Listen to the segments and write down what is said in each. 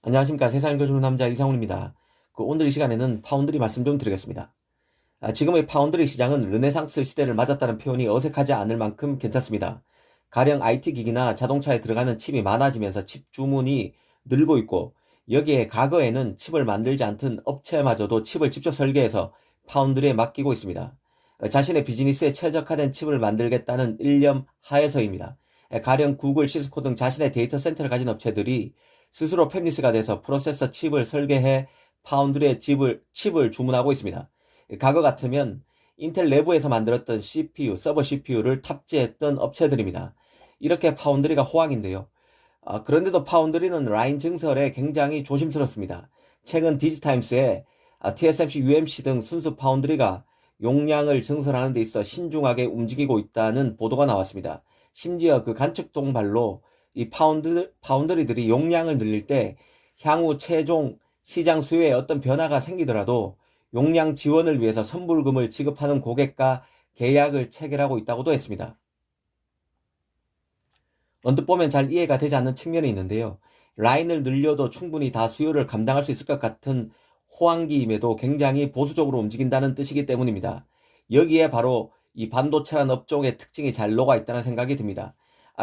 안녕하십니까. 세상을 읽어주는 남자 이상훈입니다. 오늘 이 시간에는 파운드리 말씀 좀 드리겠습니다. 지금의 파운드리 시장은 르네상스 시대를 맞았다는 표현이 어색하지 않을 만큼 괜찮습니다. 가령 IT 기기나 자동차에 들어가는 칩이 많아지면서 칩 주문이 늘고 있고, 여기에 과거에는 칩을 만들지 않던 업체마저도 칩을 직접 설계해서 파운드리에 맡기고 있습니다. 자신의 비즈니스에 최적화된 칩을 만들겠다는 일념 하에서입니다. 가령 구글, 시스코 등 자신의 데이터 센터를 가진 업체들이 스스로 팹리스가 돼서 프로세서 칩을 설계해 파운드리에 칩을 주문하고 있습니다. 과거 같으면 인텔 내부에서 만들었던 CPU, 서버 CPU를 탑재했던 업체들입니다. 이렇게 파운드리가 호황인데요. 그런데도 파운드리는 라인 증설에 굉장히 조심스럽습니다. 최근 디지타임스에 TSMC, UMC 등 순수 파운드리가 용량을 증설하는 데 있어 신중하게 움직이고 있다는 보도가 나왔습니다. 심지어 그 관측 동발로 이 파운드리들이 용량을 늘릴 때 향후 최종 시장 수요에 어떤 변화가 생기더라도 용량 지원을 위해서 선불금을 지급하는 고객과 계약을 체결하고 있다고도 했습니다. 언뜻 보면 잘 이해가 되지 않는 측면이 있는데요. 라인을 늘려도 충분히 다 수요를 감당할 수 있을 것 같은 호황기임에도 굉장히 보수적으로 움직인다는 뜻이기 때문입니다. 여기에 바로 이 반도체라는 업종의 특징이 잘 녹아 있다는 생각이 듭니다.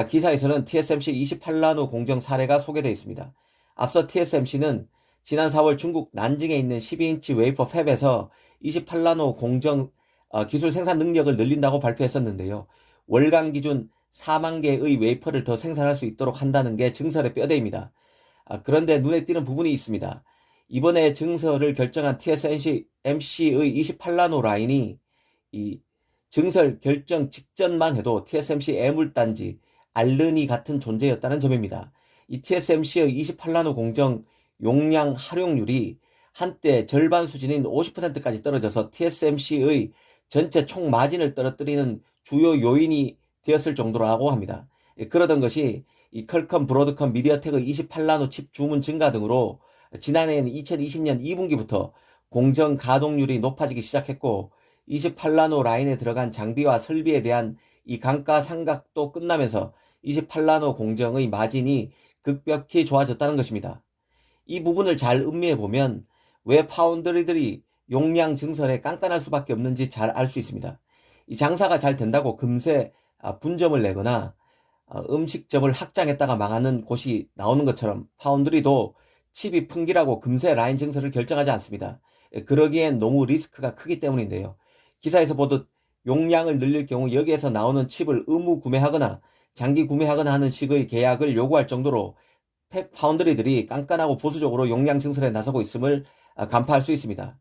기사에서는 TSMC 28나노 공정 사례가 소개되어 있습니다. 앞서 TSMC는 지난 4월 중국 난징에 있는 12인치 웨이퍼 팹에서 28나노 공정 기술 생산 능력을 늘린다고 발표했었는데요. 월간 기준 4만 개의 웨이퍼를 더 생산할 수 있도록 한다는 게 증설의 뼈대입니다. 그런데 눈에 띄는 부분이 있습니다. 이번에 증설을 결정한 TSMC의 28나노 라인이 이 증설 결정 직전만 해도 TSMC 애물단지, 알르니 같은 존재였다는 점입니다. 이 TSMC의 28나노 공정 용량 활용률이 한때 절반 수준인 50%까지 떨어져서 TSMC의 전체 총 마진을 떨어뜨리는 주요 요인이 되었을 정도라고 합니다. 그러던 것이 이 퀄컴, 브로드컴, 미디어텍의 28나노 칩 주문 증가 등으로 지난해에는 2020년 2분기부터 공정 가동률이 높아지기 시작했고 28나노 라인에 들어간 장비와 설비에 대한 이 감가상각도 끝나면서 28나노 공정의 마진이 급격히 좋아졌다는 것입니다. 이 부분을 잘 음미해 보면 왜 파운드리들이 용량 증설에 깐깐할 수밖에 없는지 잘 알 수 있습니다. 이 장사가 잘 된다고 금세 분점을 내거나 음식점을 확장했다가 망하는 곳이 나오는 것처럼 파운드리도 칩이 풍기라고 금세 라인 증설을 결정하지 않습니다. 그러기엔 너무 리스크가 크기 때문인데요. 기사에서 보듯 용량을 늘릴 경우 여기에서 나오는 칩을 의무 구매하거나 장기 구매하거나 하는 식의 계약을 요구할 정도로 파운드리들이 깐깐하고 보수적으로 용량 증설에 나서고 있음을 간파할 수 있습니다.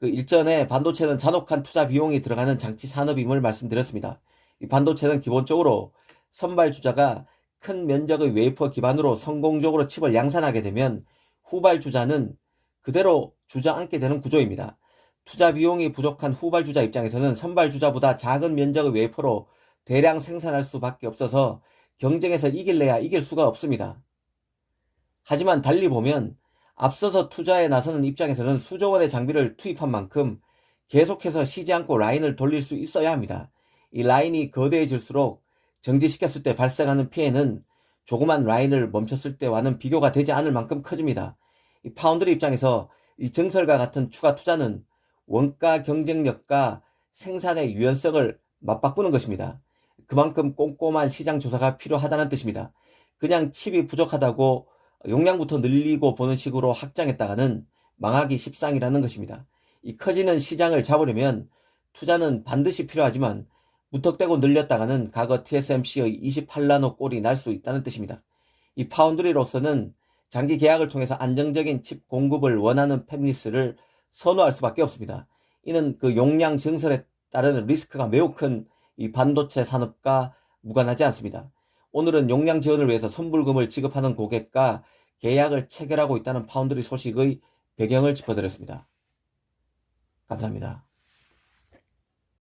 일전에 반도체는 잔혹한 투자 비용이 들어가는 장치 산업임을 말씀드렸습니다. 이 반도체는 기본적으로 선발주자가 큰 면적의 웨이퍼 기반으로 성공적으로 칩을 양산하게 되면 후발주자는 그대로 주저앉게 되는 구조입니다. 투자 비용이 부족한 후발주자 입장에서는 선발주자보다 작은 면적의 웨이퍼로 대량 생산할 수밖에 없어서 경쟁에서 이길래야 이길 수가 없습니다. 하지만 달리 보면 앞서서 투자에 나서는 입장에서는 수조 원의 장비를 투입한 만큼 계속해서 쉬지 않고 라인을 돌릴 수 있어야 합니다. 이 라인이 거대해질수록 정지시켰을 때 발생하는 피해는 조그만 라인을 멈췄을 때와는 비교가 되지 않을 만큼 커집니다. 이 파운드리 입장에서 이 증설과 같은 추가 투자는 원가 경쟁력과 생산의 유연성을 맞바꾸는 것입니다. 그만큼 꼼꼼한 시장 조사가 필요하다는 뜻입니다. 그냥 칩이 부족하다고 용량부터 늘리고 보는 식으로 확장했다가는 망하기 십상이라는 것입니다. 이 커지는 시장을 잡으려면 투자는 반드시 필요하지만 무턱대고 늘렸다가는 과거 TSMC의 28나노 꼴이 날 수 있다는 뜻입니다. 이 파운드리로서는 장기 계약을 통해서 안정적인 칩 공급을 원하는 팹리스를 선호할 수밖에 없습니다. 이는 그 용량 증설에 따르는 리스크가 매우 큰 이 반도체 산업과 무관하지 않습니다. 오늘은 용량 지원을 위해서 선불금을 지급하는 고객과 계약을 체결하고 있다는 파운드리 소식의 배경을 짚어드렸습니다. 감사합니다.